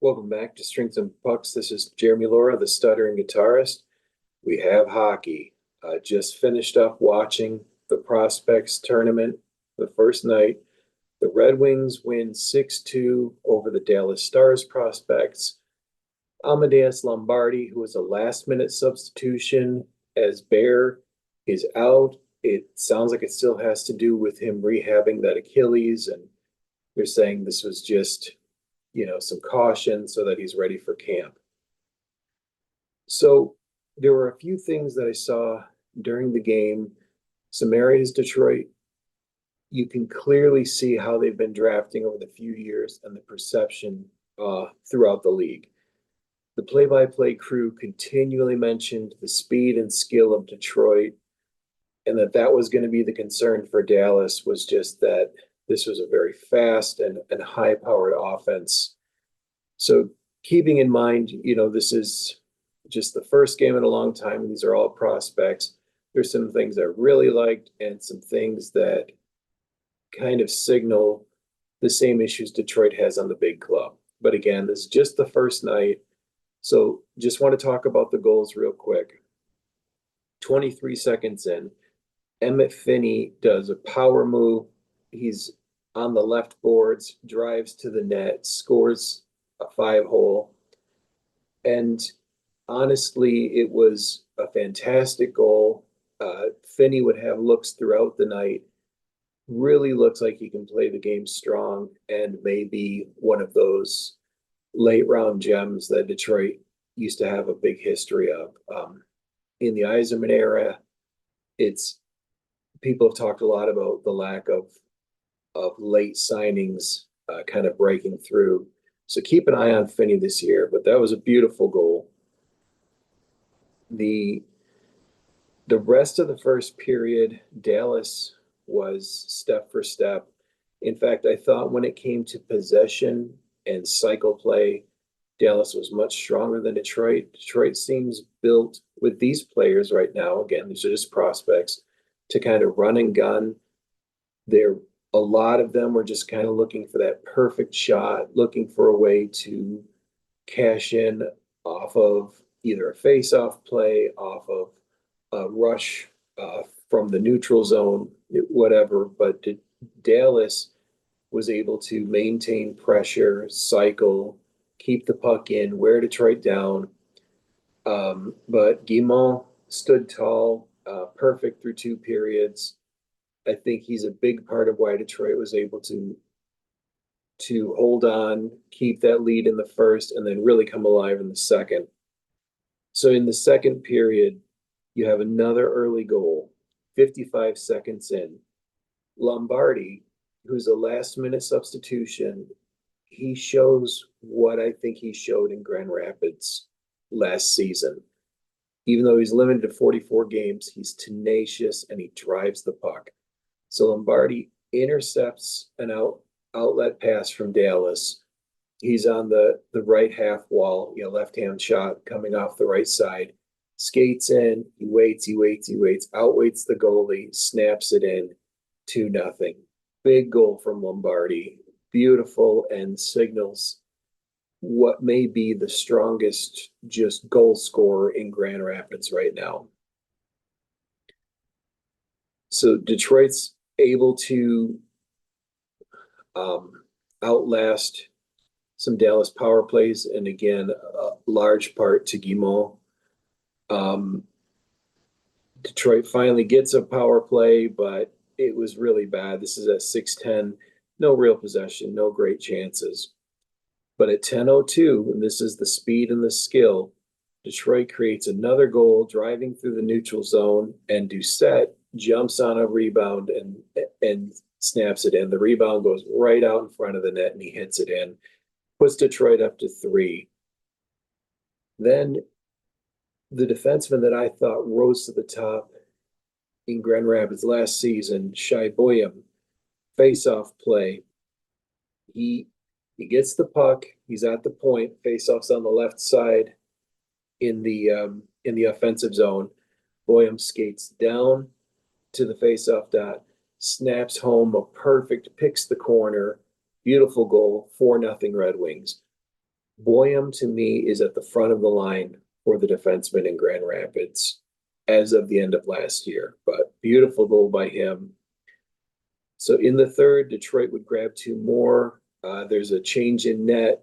Welcome back to Strings and Pucks. This is Jeremy Laura, the stuttering guitarist. We have hockey. Just finished up watching the Prospects tournament the first night. The Red Wings win 6-2 over the Dallas Stars Prospects. Amadeus Lombardi, who was a last-minute substitution as Bear, is out. It sounds like it still has to do with him rehabbing that Achilles, and they're saying this was just some caution so that he's ready for camp. So there were a few things that I saw during the game. Some areas, Detroit, you can clearly see how they've been drafting over the few years and the perception throughout the league. The play-by-play crew continually mentioned the speed and skill of Detroit, and that was going to be the concern for Dallas, was just that this was a very fast and high-powered offense. So keeping in mind, this is just the first game in a long time, and these are all prospects. There's some things I really liked and some things that kind of signal the same issues Detroit has on the big club. But again, this is just the first night. So just want to talk about the goals real quick. 23 seconds in, Emmett Finney does a power move. He's on the left boards, drives to the net, scores a 5-hole. And honestly, it was a fantastic goal. Finney would have looks throughout the night. Really looks like he can play the game strong and maybe one of those late round gems that Detroit used to have a big history of. In the Yzerman era, people have talked a lot about the lack of late signings kind of breaking through. So keep an eye on Finney this year, but that was a beautiful goal. The rest of the first period, Dallas was step for step. In fact, I thought when it came to possession and cycle play, Dallas was much stronger than Detroit. Detroit seems built with these players right now. Again, these are just prospects to kind of run and gun. A lot of them were just kind of looking for that perfect shot, looking for a way to cash in off of either a face-off play, off of a rush from the neutral zone, whatever. But Dallas was able to maintain pressure, cycle, keep the puck in, wear Detroit down. But Guimont stood tall, perfect through 2 periods. I think he's a big part of why Detroit was able to hold on, keep that lead in the first, and then really come alive in the second. So in the second period, you have another early goal, 55 seconds in. Lombardi, who's a last-minute substitution, he shows what I think he showed in Grand Rapids last season. Even though he's limited to 44 games, he's tenacious and he drives the puck. So Lombardi intercepts an outlet pass from Dallas. He's on the right half wall, left-hand shot coming off the right side. Skates in, he waits, outweights the goalie, snaps it in, 2-0. Big goal from Lombardi. Beautiful, and signals what may be the strongest just goal scorer in Grand Rapids right now. So Detroit's able to outlast some Dallas power plays, and again, a large part to Guimont. Detroit finally gets a power play, but it was really bad. This is at 6:10, no real possession, no great chances. But at 10:02, and this is the speed and the skill, Detroit creates another goal driving through the neutral zone, and Doucette jumps on a rebound and snaps it in. The rebound goes right out in front of the net, and he hits it in. Puts Detroit up to 3. Then the defenseman that I thought rose to the top in Grand Rapids last season, Shai Boyum, face-off play. He gets the puck. He's at the point. Face-off's on the left side in the offensive zone. Boyum skates down to the face-off dot, snaps home a perfect, picks the corner. Beautiful goal, 4-0 Red Wings. Boyum to me is at the front of the line for the defenseman in Grand Rapids as of the end of last year, but beautiful goal by him. So in the third, Detroit would grab two more. There's a change in net.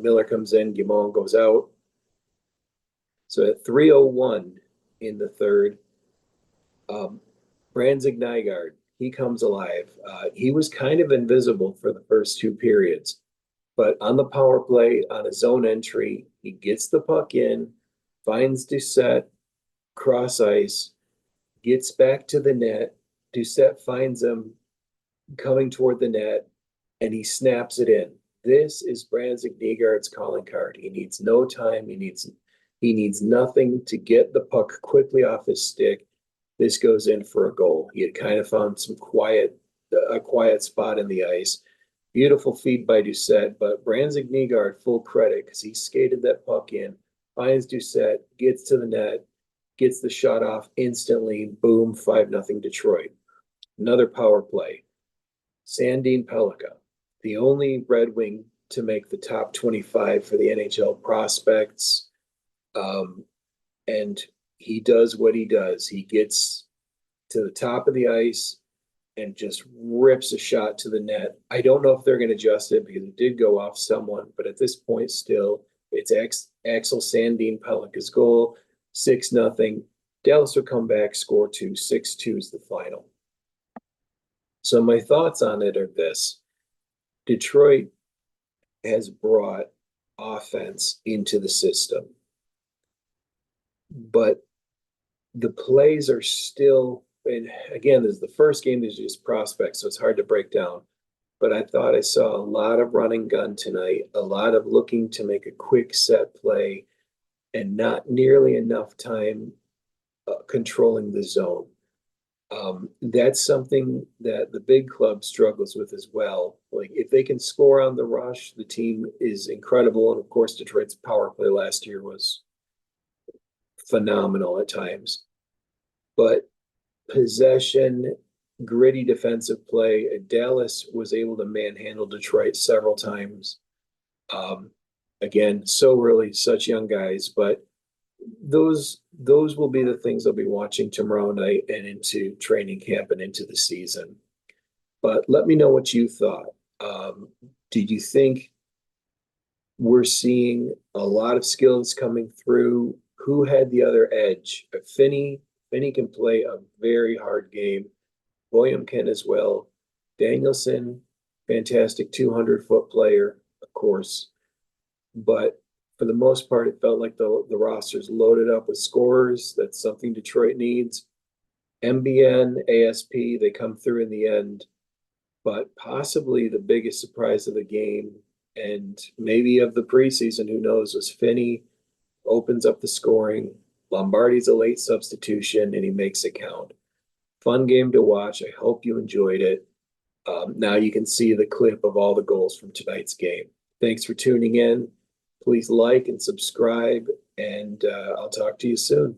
Miller comes in, Guimond goes out. So at 3:01 in the third, Brandsegg-Nygard, he comes alive. He was kind of invisible for the first two periods, but on the power play, on a zone entry, he gets the puck in, finds Doucette, cross ice, gets back to the net. Doucette finds him coming toward the net, and he snaps it in. This is Brandsegg-Nygard's calling card. He needs no time. He needs nothing to get the puck quickly off his stick. This goes in for a goal. He had kind of found a quiet spot in the ice. Beautiful feed by Doucette, but Brandsegg-Nygard full credit because he skated that puck in, finds Doucette, gets to the net, gets the shot off instantly. Boom, 5-0 Detroit. Another power play. Sandin-Pellikka, the only Red Wing to make the top 25 for the NHL prospects. And he does what he does. He gets to the top of the ice and just rips a shot to the net. I don't know if they're going to adjust it because it did go off someone, but at this point still, it's Axel Sandin-Pellikka's goal, 6-0. Dallas will come back, score two, 6-2 is the final. So my thoughts on it are this. Detroit has brought offense into the system, but the plays are still, and again, this is the first game, there's just prospects, so it's hard to break down. But I thought I saw a lot of running gun tonight, a lot of looking to make a quick set play, and not nearly enough time controlling the zone. That's something that the big club struggles with as well. Like if they can score on the rush, the team is incredible. And of course, Detroit's power play last year was phenomenal at times. But possession, gritty defensive play, Dallas was able to manhandle Detroit several times. Again, so early, such young guys, but those will be the things I'll be watching tomorrow night and into training camp and into the season. But let me know what you thought. Did you think we're seeing a lot of skills coming through? Who had the other edge? Finney can play a very hard game. William can as well. Danielson, fantastic 200-foot player, of course. But for the most part, it felt like the roster's loaded up with scorers. That's something Detroit needs. MBN, ASP, they come through in the end. But possibly the biggest surprise of the game, and maybe of the preseason, who knows, was Finney opens up the scoring. Lombardi's a late substitution, and he makes it count. Fun game to watch. I hope you enjoyed it. Now you can see the clip of all the goals from tonight's game. Thanks for tuning in. Please like and subscribe, and I'll talk to you soon.